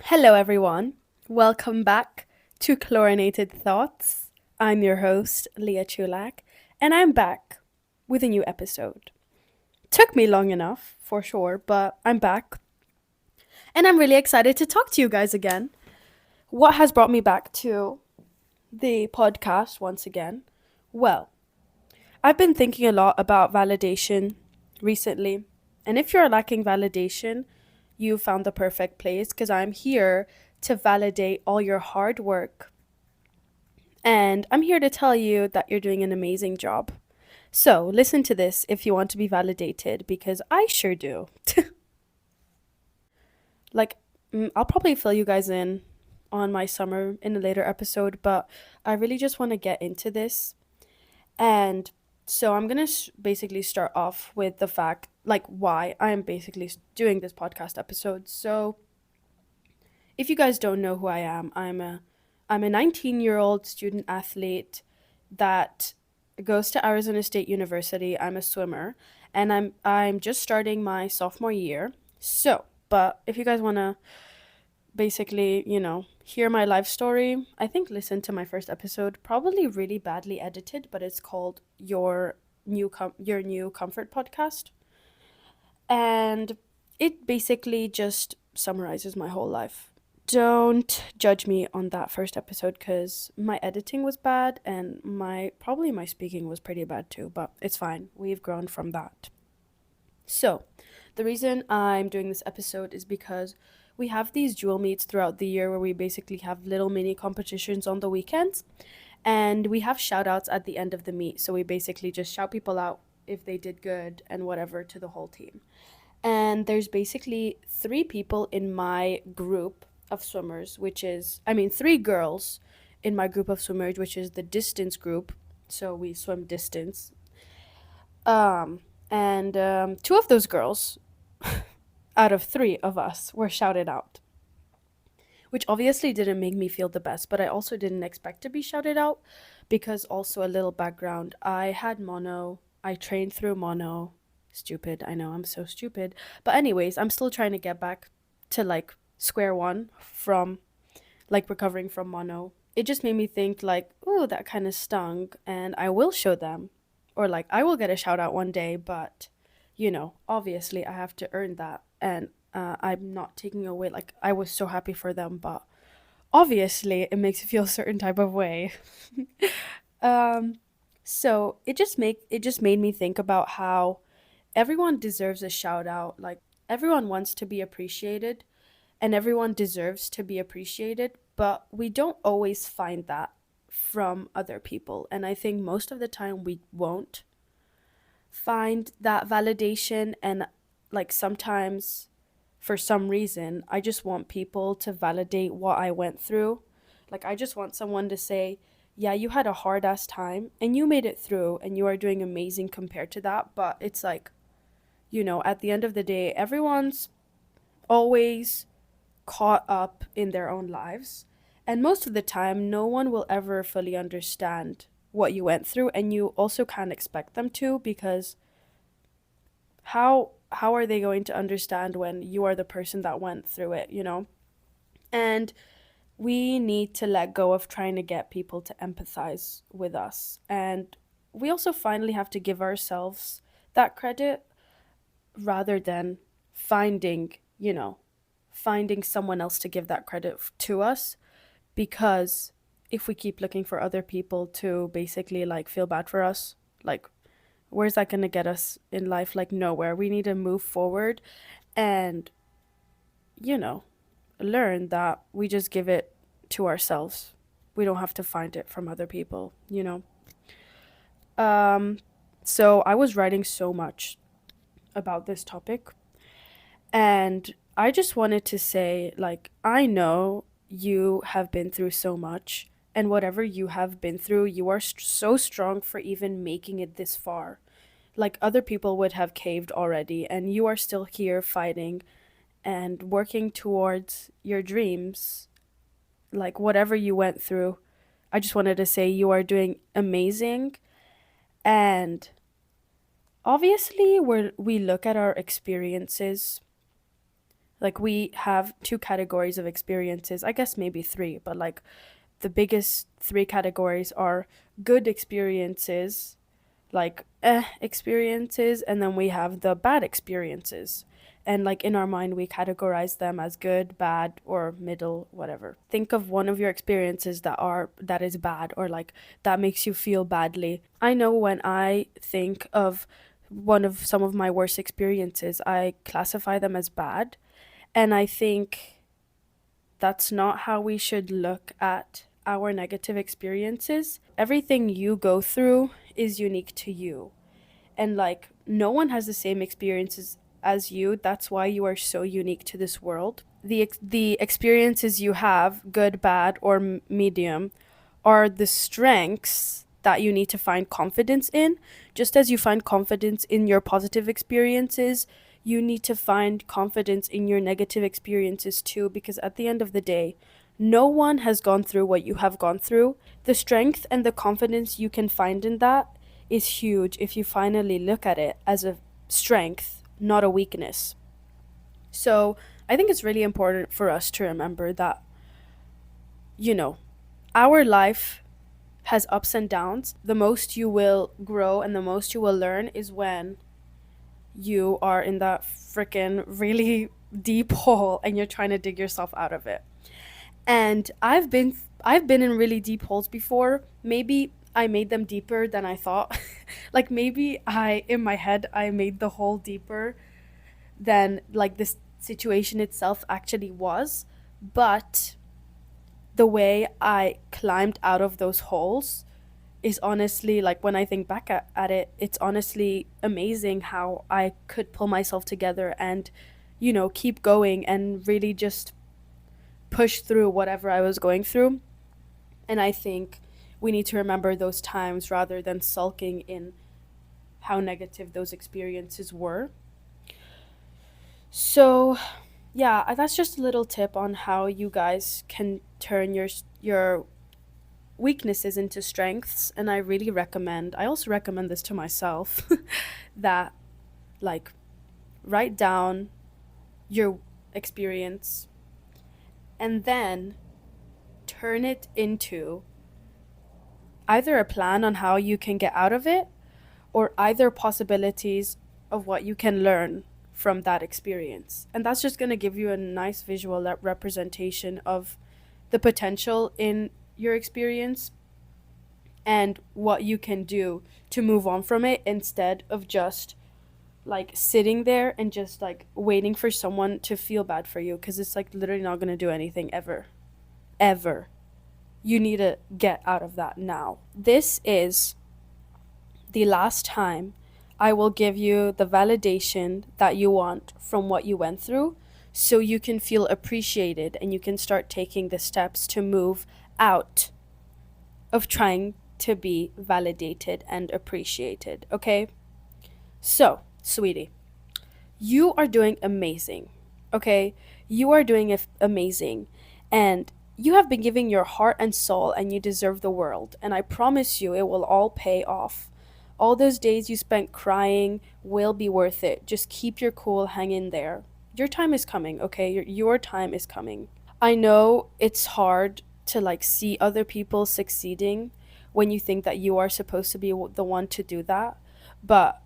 Hello, everyone. Welcome back to Chlorinated Thoughts. I'm your host, Leah Chulak, and I'm back with a new episode. Took me long enough, for sure, but I'm back, and I'm really excited to talk to you guys again. What has brought me back to the podcast once again? Well, I've been thinking a lot about validation recently, and if you're lacking validation, you found the perfect place because I'm here to validate all your hard work. And I'm here to tell you that you're doing an amazing job. So, listen to this if you want to be validated because I sure do. like, I'll probably fill you guys in on my summer in a later episode, but I really just want to get into this. And so, I'm going to basically start off with the fact, like, why I'm basically doing this podcast episode. So, if you guys don't know who I am, I'm a 19-year-old student athlete that goes to Arizona State University. I'm a swimmer and I'm just starting my sophomore year. So, but if you guys want to basically, hear my life story, I think listen to my first episode, probably really badly edited, but it's called Your New Comfort Podcast. And it basically just summarizes my whole life. Don't judge me on that first episode because my editing was bad and my speaking was pretty bad too, but it's fine. We've grown from that. So, the reason I'm doing this episode is because we have these jewel meets throughout the year where we basically have little mini competitions on the weekends and we have shout outs at the end of the meet. So we basically just shout people out if they did good and whatever to the whole team. And there's basically three people in my group of swimmers, three girls in my group of swimmers, which is the distance group. So we swim distance. And two of those girls out of three of us were shouted out, which obviously didn't make me feel the best, but I also didn't expect to be shouted out because also a little background. I had mono, I trained through mono. Stupid, I know I'm so stupid. But, anyways, I'm still trying to get back to like square one from like recovering from mono. It just made me think, like, ooh, that kind of stung, and I will show them, or like I will get a shout out one day, but obviously I have to earn that. And I'm not taking away, like, I was so happy for them, but obviously it makes you feel a certain type of way. um, so it just made me think about how everyone deserves a shout out. Like, everyone wants to be appreciated and everyone deserves to be appreciated, but we don't always find that from other people. And I think most of the time we won't find that validation. And like sometimes for some reason, I just want people to validate what I went through. Like, I just want someone to say, yeah, you had a hard ass time and you made it through and you are doing amazing compared to that. But it's like, at the end of the day, everyone's always caught up in their own lives. And most of the time, no one will ever fully understand what you went through. And you also can't expect them to because how are they going to understand when you are the person that went through it? And we need to let go of trying to get people to empathize with us. And we also finally have to give ourselves that credit rather than finding, finding someone else to give that credit to us. Because if we keep looking for other people to basically like feel bad for us, like, where's that going to get us in life? Like, nowhere. We need to move forward and, you know, learn that we just give it to ourselves. We don't have to find it from other people. Um, so I was writing so much about this topic, and I just wanted to say, like, I know you have been through so much, and whatever you have been through, you are so strong for even making it this far. Like, other people would have caved already, and you are still here fighting and working towards your dreams. Like, whatever you went through, I just wanted to say you are doing amazing. And obviously, we look at our experiences Like we have two categories of experiences, I guess maybe three, but like the biggest three categories are good experiences, like experiences, and then we have the bad experiences. And like in our mind, we categorize them as good, bad, or middle, whatever. Think of one of your experiences that is bad, or like that makes you feel badly. I know when I think of one of some of my worst experiences, I classify them as bad. And I think that's not how we should look at our negative experiences. Everything you go through is unique to you. And like, no one has the same experiences as you. That's why you are so unique to this world. The experiences you have, good, bad, or medium, are the strengths that you need to find confidence in. Just as you find confidence in your positive experiences, you need to find confidence in your negative experiences too, because at the end of the day, no one has gone through what you have gone through. The strength and the confidence you can find in that is huge if you finally look at it as a strength, not a weakness. So I think it's really important for us to remember that, you know, our life has ups and downs. The most you will grow and the most you will learn is when you are in that freaking really deep hole and you're trying to dig yourself out of it. And I've been in really deep holes before. Maybe I made them deeper than I thought. Like maybe I in my head I made the hole deeper than like this situation itself actually was. But the way I climbed out of those holes is honestly, like when I think back at it, it's honestly amazing how I could pull myself together and, keep going and really just push through whatever I was going through. And I think we need to remember those times rather than sulking in how negative those experiences were. So, yeah, that's just a little tip on how you guys can turn your weaknesses into strengths. And I also recommend this to myself, that like write down your experience and then turn it into either a plan on how you can get out of it, or either possibilities of what you can learn from that experience. And that's just going to give you a nice visual representation of the potential in your experience and what you can do to move on from it, instead of just like sitting there and just like waiting for someone to feel bad for you, because it's like literally not going to do anything ever. Ever. You need to get out of that now. This is the last time I will give you the validation that you want from what you went through, so you can feel appreciated and you can start taking the steps to move out of trying to be validated and appreciated, okay? So, sweetie, you are doing amazing, okay? You are doing amazing. And you have been giving your heart and soul, and you deserve the world. And I promise you, it will all pay off. All those days you spent crying will be worth it. Just keep your cool, hang in there. Your time is coming, okay? Your time is coming. I know it's hard to like see other people succeeding when you think that you are supposed to be the one to do that. But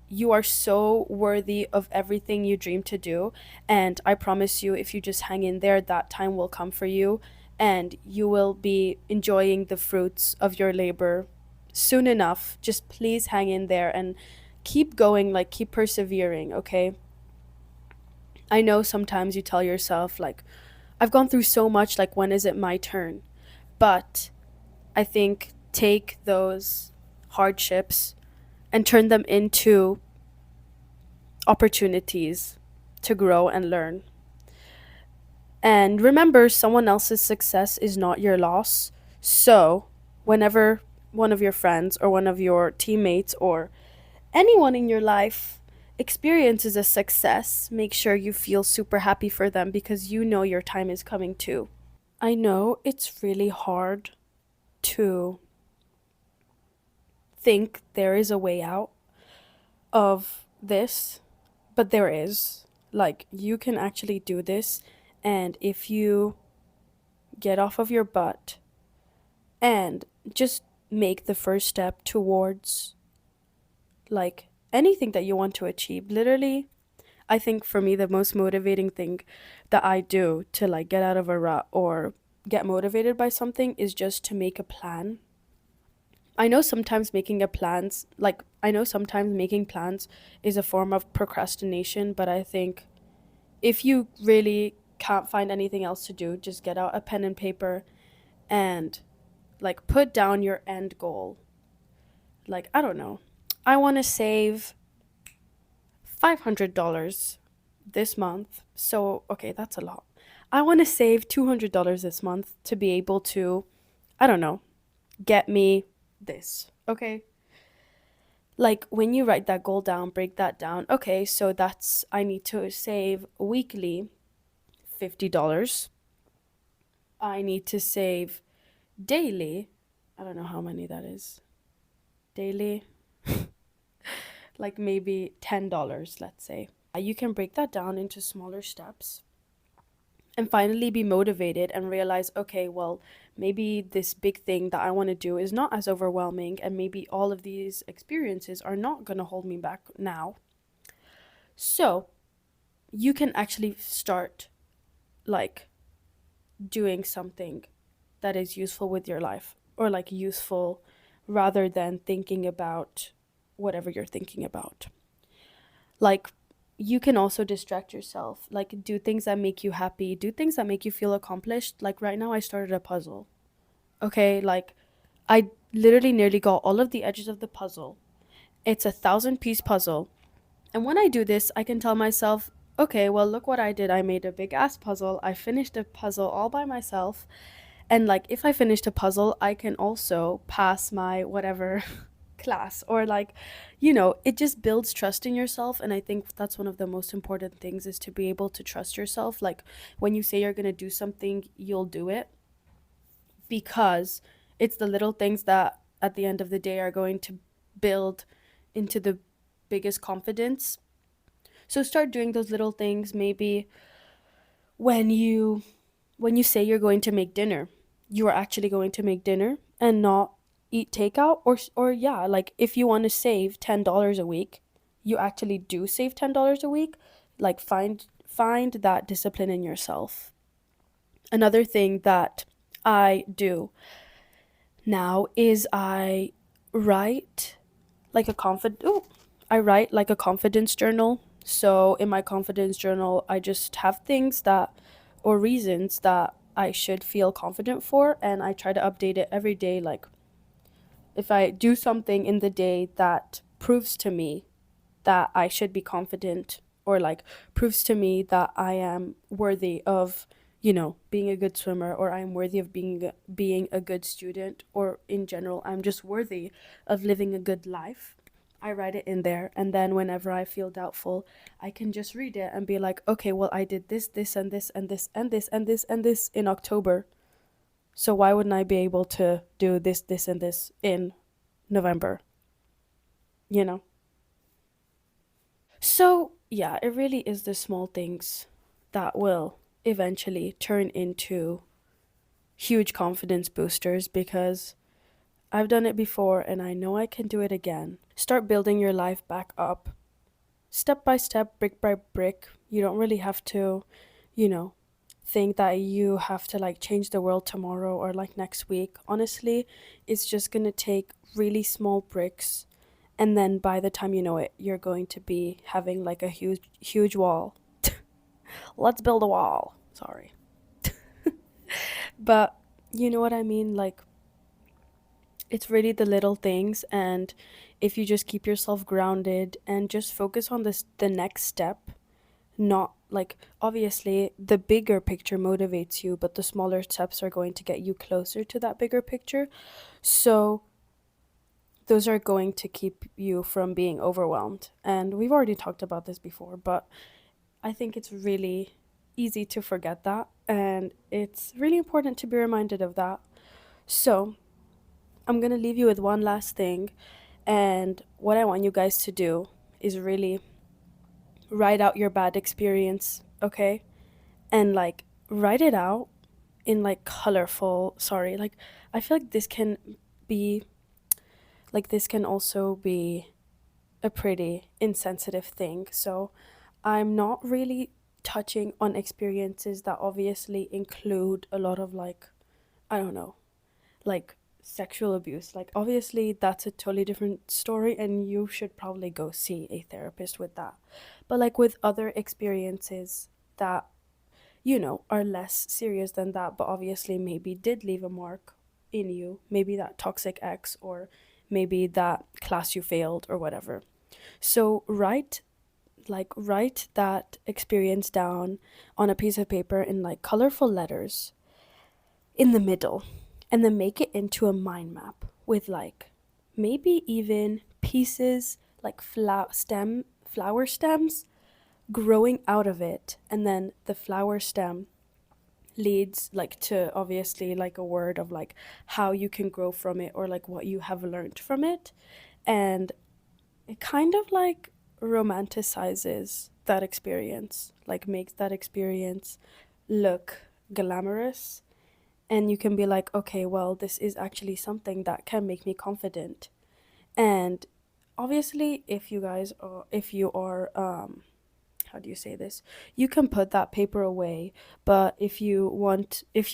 you are so worthy of everything you dream to do. And I promise you, if you just hang in there, that time will come for you and you will be enjoying the fruits of your labor soon enough. Just please hang in there and keep going, like keep persevering, okay? I know sometimes you tell yourself, like, I've gone through so much, like, when is it my turn? But I think take those hardships and turn them into opportunities to grow and learn. And remember, someone else's success is not your loss. So, whenever one of your friends or one of your teammates or anyone in your life experiences a success, make sure you feel super happy for them, because you know your time is coming too. I know it's really hard to think there is a way out of this, but there is. Like, you can actually do this. And if you get off of your butt and just make the first step towards like anything that you want to achieve, literally, I think for me, the most motivating thing that I do to like get out of a rut or get motivated by something is just to make a plan. I know sometimes making plans is a form of procrastination, but I think if you really can't find anything else to do, just get out a pen and paper and like put down your end goal. Like, I don't know. I want to save $500 this month. So, okay, that's a lot. I want to save $200 this month to be able to, I don't know, get me this. Okay. Like when you write that goal down, break that down. Okay, so I need to save weekly $50. I need to save daily. I don't know how many that is. Daily, like maybe $10, let's say. You can break that down into smaller steps and finally be motivated and realize, okay, well, maybe this big thing that I want to do is not as overwhelming, and maybe all of these experiences are not going to hold me back now. So you can actually start like doing something that is useful with your life, or like useful rather than thinking about whatever you're thinking about. Like, you can also distract yourself, like do things that make you happy, do things that make you feel accomplished. Like right now I started a puzzle. Okay, like I literally nearly got all of the edges of the puzzle. It's a 1,000 piece puzzle. And when I do this, I can tell myself, okay, well, look what I did. I made a big ass puzzle. I finished a puzzle all by myself. And like, if I finished a puzzle, I can also pass my whatever class, or like, it just builds trust in yourself. And I think that's one of the most important things, is to be able to trust yourself. Like, when you say you're going to do something, you'll do it, because it's the little things that at the end of the day are going to build into the biggest confidence. So start doing those little things. Maybe when you say you're going to make dinner, you are actually going to make dinner and not eat takeout. Or yeah, like if you want to save $10 a week, you actually do save $10 a week. Like, find that discipline in yourself. Another thing that I do now is write I write like a confidence journal. So in my confidence journal, I just have things that, or reasons that I should feel confident for, and I try to update it every day. Like, if I do something in the day that proves to me that I should be confident, or like proves to me that I am worthy of, being a good swimmer, or I'm worthy of being a good student, or in general, I'm just worthy of living a good life. I write it in there, and then whenever I feel doubtful, I can just read it and be like, okay, well, I did this, this, and this, and this, and this, and this, and this in October. So why wouldn't I be able to do this, this, and this in November? You know? So, yeah, it really is the small things that will eventually turn into huge confidence boosters, because I've done it before and I know I can do it again. Start building your life back up step by step, brick by brick. You don't really have to, you know, think that you have to like change the world tomorrow or like next week. Honestly, it's just going to take really small bricks, and then by the time you know it, you're going to be having like a huge wall. Let's build a wall. Sorry. But you know what I mean? Like, it's really the little things, and if you just keep yourself grounded and just focus on the next step, not like, obviously the bigger picture motivates you, but the smaller steps are going to get you closer to that bigger picture. So those are going to keep you from being overwhelmed. And we've already talked about this before, but I think it's really easy to forget that, and it's really important to be reminded of that. So I'm going to leave you with one last thing. And what I want you guys to do is really write out your bad experience, okay? And like write it out in like colorful, sorry, like I feel like be this can also be a pretty insensitive thing. So I'm not really touching on experiences that obviously include a lot of like, I don't know, like sexual abuse. Like, obviously, that's a totally different story, and you should probably go see a therapist with that. But, like, with other experiences that, are less serious than that, but obviously maybe did leave a mark in you, maybe that toxic ex, or maybe that class you failed, or whatever. So, write that experience down on a piece of paper in like colorful letters in the middle, and then make it into a mind map with like maybe even pieces like flower stems growing out of it, and then the flower stem leads like to obviously like a word of like how you can grow from it, or like what you have learned from it. And it kind of like romanticizes that experience, like makes that experience look glamorous, and you can be like, okay, well, this is actually something that can make me confident. And obviously, if you are how do you say this, you can put that paper away. But if you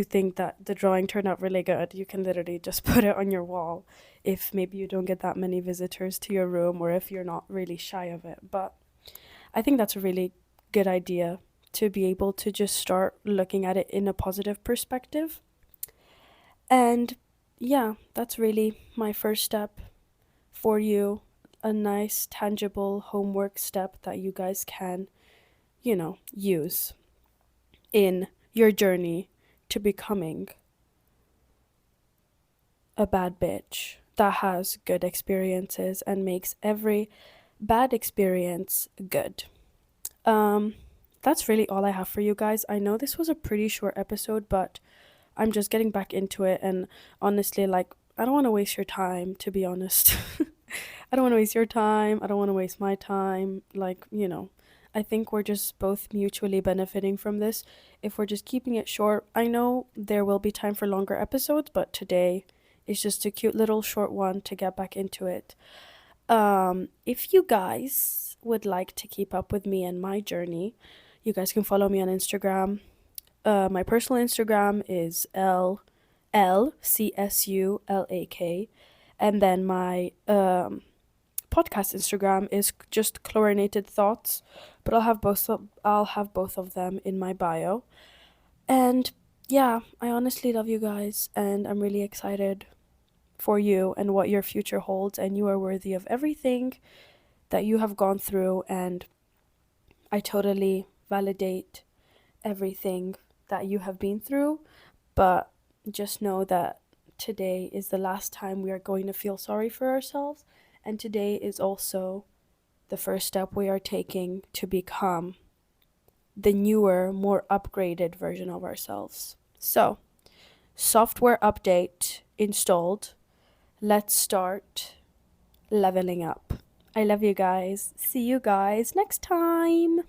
think that the drawing turned out really good, you can literally just put it on your wall, if maybe you don't get that many visitors to your room, or if you're not really shy of it. But I think that's a really good idea, to be able to just start looking at it in a positive perspective. And yeah, that's really my first step for you. A nice, tangible homework step that you guys can, use in your journey to becoming a bad bitch that has good experiences and makes every bad experience good. Um, that's really all I have for you guys. I know this was a pretty short episode, but I'm just getting back into it, and honestly, like, I don't want to waste your time, to be honest. I don't want to waste your time. I don't want to waste my time. Like, I think we're just both mutually benefiting from this if we're just keeping it short. I know there will be time for longer episodes, but today is just a cute little short one to get back into it. If you guys would like to keep up with me and my journey, you guys can follow me on Instagram. My personal Instagram is LCSULAK, and then my podcast Instagram is just chlorinated thoughts, but I'll have both of them in my bio. And yeah, I honestly love you guys, and I'm really excited for you and what your future holds, and you are worthy of everything that you have gone through, and I totally validate everything that you have been through. But just know that today is the last time we are going to feel sorry for ourselves, and today is also the first step we are taking to become the newer, more upgraded version of ourselves. So, software update installed. Let's start leveling up. I love you guys. See you guys next time.